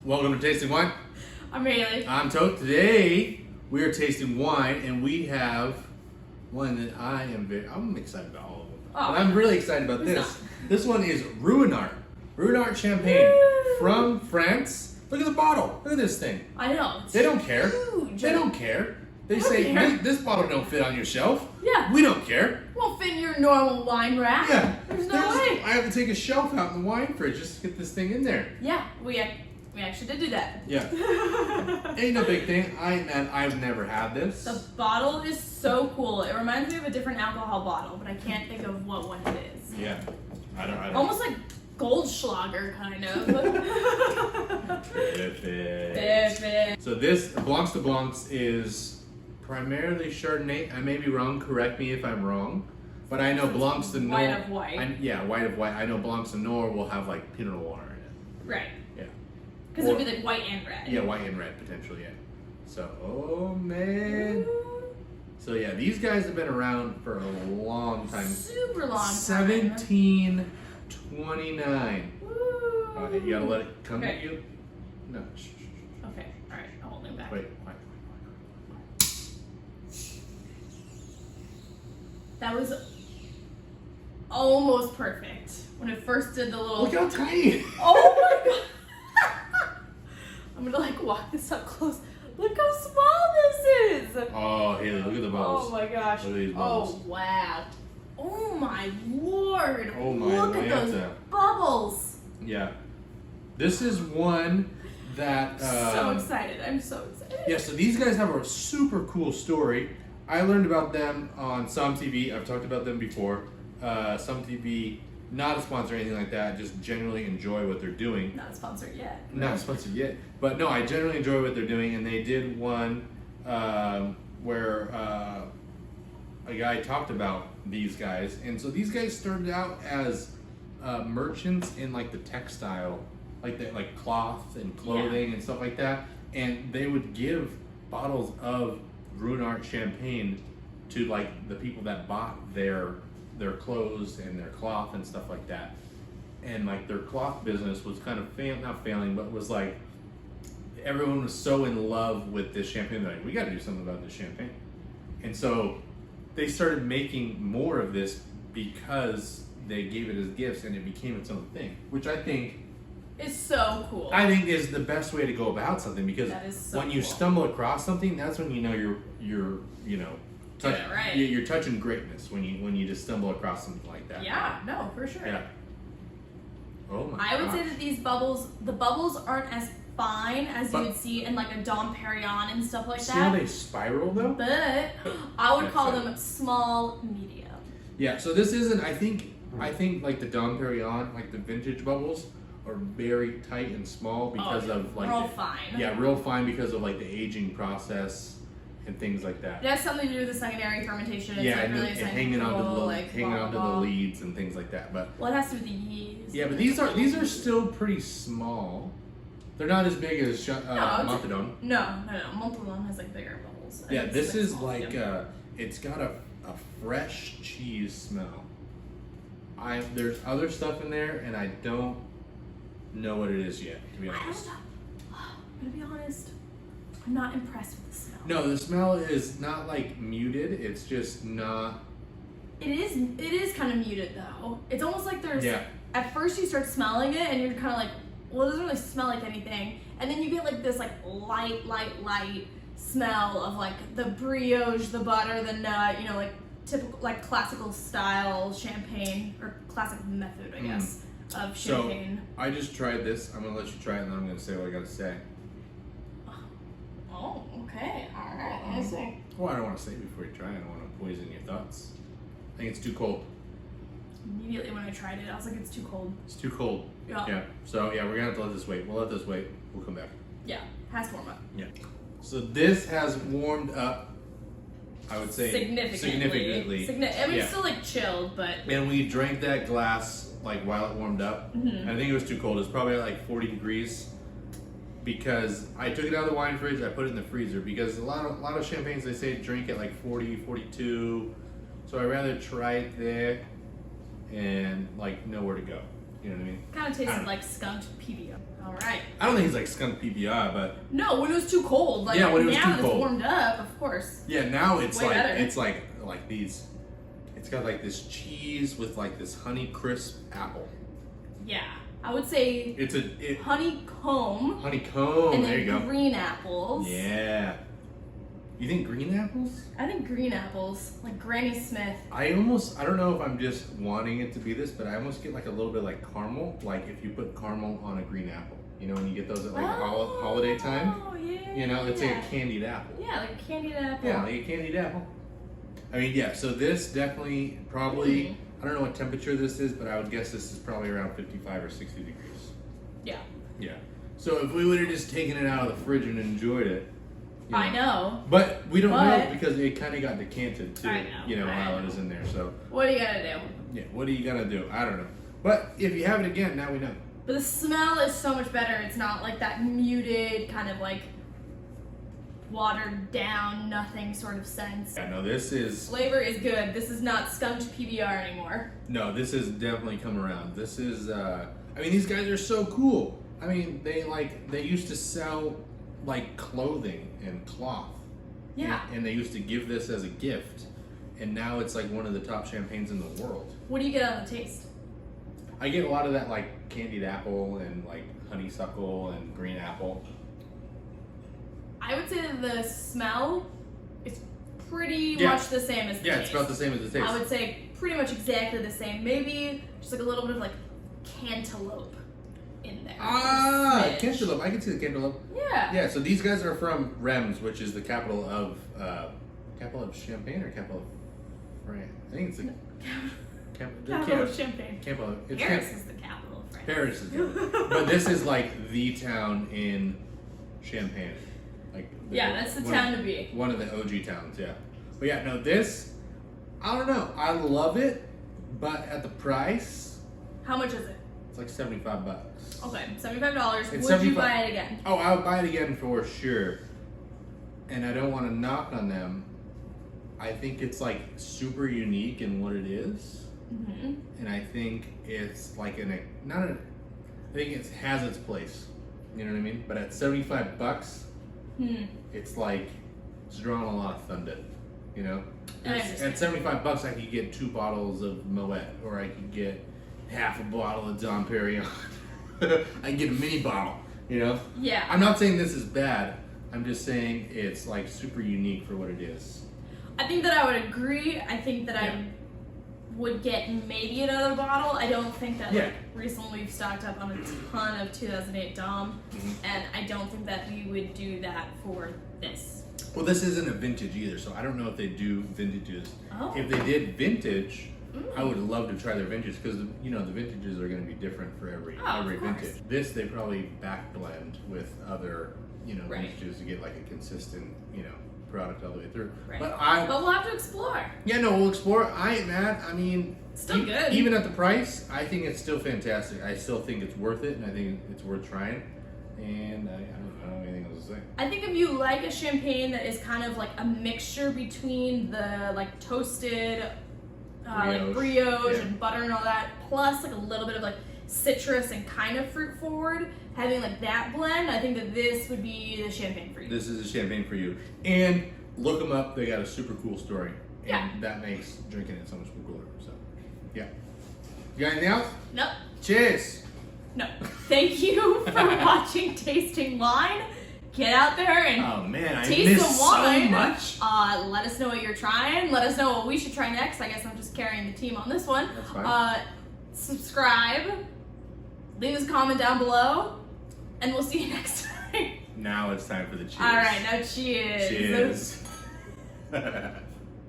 Welcome to Tasting Wine. I'm Haley. I'm Tote. Today we are tasting wine, and we have one that I'm excited about all of them. Oh, but I'm really excited about this. This one is Ruinart. Ruinart champagne from France. Look at the bottle. Look at this thing. I know. They don't care. Huge. They don't care. They don't say care. this bottle don't fit on your shelf. Yeah. We don't care. Won't fit in your normal wine rack. Yeah. There's no way. I have to take a shelf out in the wine fridge just to get this thing in there. Yeah, we actually did do that. Yeah. Ain't no big thing. I've never had this. The bottle is so cool. It reminds me of a different alcohol bottle, but I can't think of what one it is. Yeah. I don't. Almost like Goldschlager, kind of. Perfect. So this Blancs de Blancs is primarily Chardonnay. I may be wrong. Correct me if I'm wrong. But I know Blancs de Noir. White of white. White of white. I know Blancs de Noir will have like Pinot Noir in it. Right. Yeah. Because it'll be like white and red. Yeah, white and red potentially. Yeah. So, oh man. Ooh. So yeah, these guys have been around for a long time. Super long time. 1729. Woo. Okay, you gotta let it come Okay. to you. No. Shh. Okay. All right. I'm holding back. Wait. That was almost perfect when it first did the little. Look how tiny. Oh my god! I'm gonna like walk this up close. Look how small this is. Oh, Haley, look at the bubbles. Oh my gosh. Look at these bubbles. Oh wow. Oh my lord. Oh my Look at those Lanta. bubbles. Yeah. This is one that. So excited. I'm so excited. Yeah, so these guys have a super cool story. I learned about them on Some TV. I've talked about them before. Some TV, not a sponsor or anything like that. Just generally enjoy what they're doing. Not sponsored yet. Not sponsored yet, but no, I generally enjoy what they're doing. And they did one where a guy talked about these guys, and so these guys started out as merchants in like the textile, like cloth and clothing and stuff like that, and they would give bottles of Ruinart champagne to like the people that bought their clothes and their cloth and stuff like that. And like their cloth business was kind of not failing, but was like everyone was so in love with this champagne. They're like, we got to do something about this champagne. And so they started making more of this because they gave it as gifts and it became its own thing, which I think It's so cool. is the best way to go about something, because That is so when you cool. stumble across something, that's when you know you're Yeah, right. you're touching greatness when you just stumble across something like that. Yeah, no, for sure. Yeah. Oh my I would say gosh. that the bubbles aren't as fine as you But- would see in like a Dom Perignon and stuff like See how that. they spiral though? But I would Yeah, call sorry. them small, medium. Yeah, so this isn't, I think like the Dom Perignon, like the vintage bubbles are very tight and small because of like real fine. Yeah, real fine because of like the aging process and things like that. It has something to do with the secondary fermentation. It's Yeah, like and, really and hanging onto the like, hanging blah, onto blah. the leads and things like that. But Well, it has to do with the yeast. yeah, but these are still pretty small. They're not as big as Montadon. No. Montadon has like bigger bubbles. Yeah, It's, this is small, like medium. it's got a fresh cheese smell. There's other stuff in there, and I don't know what it is yet, to be I don't honest. know. I'm gonna be honest. I'm not impressed with the smell. No, the smell is not like muted. It's just not. It is kind of muted though. It's almost like there's. Yeah. At first you start smelling it and you're kind of like, well, it doesn't really smell like anything. And then you get like this like light smell of like the brioche, the butter, the nut, like typical, like classical style champagne, or classic method, I guess, of champagne. So, I just tried this. I'm going to let you try it, and then I'm going to say what I got to say. Oh, okay. All right. I see. Well, I don't want to say it before you try it. I don't want to poison your thoughts. I think it's too cold. Immediately when I tried it, I was like, it's too cold. It's too cold. Yeah. So, yeah, we're going to have to let this wait. We'll let this wait. We'll come back. Yeah. Has to warm up. Yeah. So this has warmed up, I would say, significantly. I mean, Yeah. it's still like chilled, but. And we drank that glass like while it warmed up. Mhm. I think it was too cold. It was probably at like 40 degrees. Because I took it out of the wine fridge, I put it in the freezer. Because a lot of champagnes, they say drink at like 40, 42. So I'd rather try it there and like know where to go. You know what I mean? Kind of tasted like skunked PBO. All right. I don't think it's like skunk PBR, but No, when it was too cold. Like, Yeah, when it was now too that it's cold. warmed up, of course. yeah, now it's Way like better. it's like these. It's got like this cheese with like this honey crisp apple. Yeah. I would say It's honeycomb. honeycomb. And There then you go. green apples. Yeah. You think green apples? I think green apples, like Granny Smith. I don't know if I'm just wanting it to be this, but I almost get like a little bit like caramel, like if you put caramel on a green apple. You know, when you get those at like holiday time, Oh, yeah. you know, it's like a candied apple. Yeah, like a candied apple. Yeah, like a candied apple. I mean, yeah, so this definitely, probably, I don't know what temperature this is, but I would guess this is probably around 55 or 60 degrees. Yeah. Yeah. So if we would have just taken it out of the fridge and enjoyed it. you I know. But we don't know But- because it kind of got decanted too, I know, you know, I while know. it was in there. So, What are you gonna do? yeah, what are you going to do? I don't know. But if you have it again, now we know. But the smell is so much better. It's not like that muted, kind of like watered down, nothing sort of sense. Yeah, no, this is, Flavor is good. This is not skunked PBR anymore. no, this has definitely come around. This is, I mean, these guys are so cool. I mean, they used to sell like clothing and cloth. Yeah. And they used to give this as a gift. And now it's like one of the top champagnes in the world. What do you get on the taste? I get a lot of that like candied apple and like honeysuckle and green apple. I would say that the smell is pretty Yeah. much the same as the Yeah, taste. it's about the same as the taste. I would say pretty much exactly the same. Maybe just like a little bit of like cantaloupe in there. Ah, Smidge. cantaloupe. I can see the cantaloupe. Yeah. Yeah, so these guys are from Reims, which is the capital of Champagne or capital of France. I think it's the Capital of Champagne. capital. It's Paris is the capital of France. Paris is the, but this is like the town in Champagne. Like Yeah, that's the town to be. One of the OG towns, yeah. But yeah, no, this, I don't know. I love it, but at the price, How much is it? it's like $75. Okay, $75. It's Would you $75. buy it again? Oh, I would buy it again for sure. And I don't want to knock on them. I think it's like super unique in what it is. Mm-hmm. And I think it's like I think it has its place. You know what I mean? But at $75, it's like it's drawing a lot of thunder. You know? I understand. At $75, I could get 2 bottles of Moet, or I could get half a bottle of Dom Perignon. I could get a mini bottle. You know? Yeah. I'm not saying this is bad. I'm just saying it's like super unique for what it is. I think that I would agree. I think that Yeah. I would get maybe another bottle. I don't think that Yeah. like recently we've stocked up on a ton of 2008 Dom, and I don't think that we would do that for this. Well, this isn't a vintage either, so I don't know if they do vintages. Oh. If they did vintage, I would love to try their vintage because you know the vintages are going to be different for every Oh, of course. vintage. This they probably back blend with other Right. vintages to get like a consistent product all the way through. Right. But But we'll have to explore. we'll explore. I ain't mad. I mean, Still good. Even at the price, I think it's still fantastic. I still think it's worth it, and I think it's worth trying. And I don't have anything else to say. I think if you like a champagne that is kind of like a mixture between the like toasted like brioche Yeah. and butter and all that, plus like a little bit of like citrus and kind of fruit forward, having like that blend, I think that this would be the champagne for you. This is a champagne for you. And look them up. They got a super cool story. And Yeah. that makes drinking it so much cooler. So, yeah. You got anything else? Nope. Cheers. No. Thank you for watching Tasting Wine. Get out there and Oh man, I taste missed some wine. so much. Let us know what you're trying. Let us know what we should try next. I guess I'm just carrying the team on this one. That's fine. Subscribe. Leave us a comment down below. And we'll see you next time. Now it's time for the cheers. All right, now cheers. Cheers.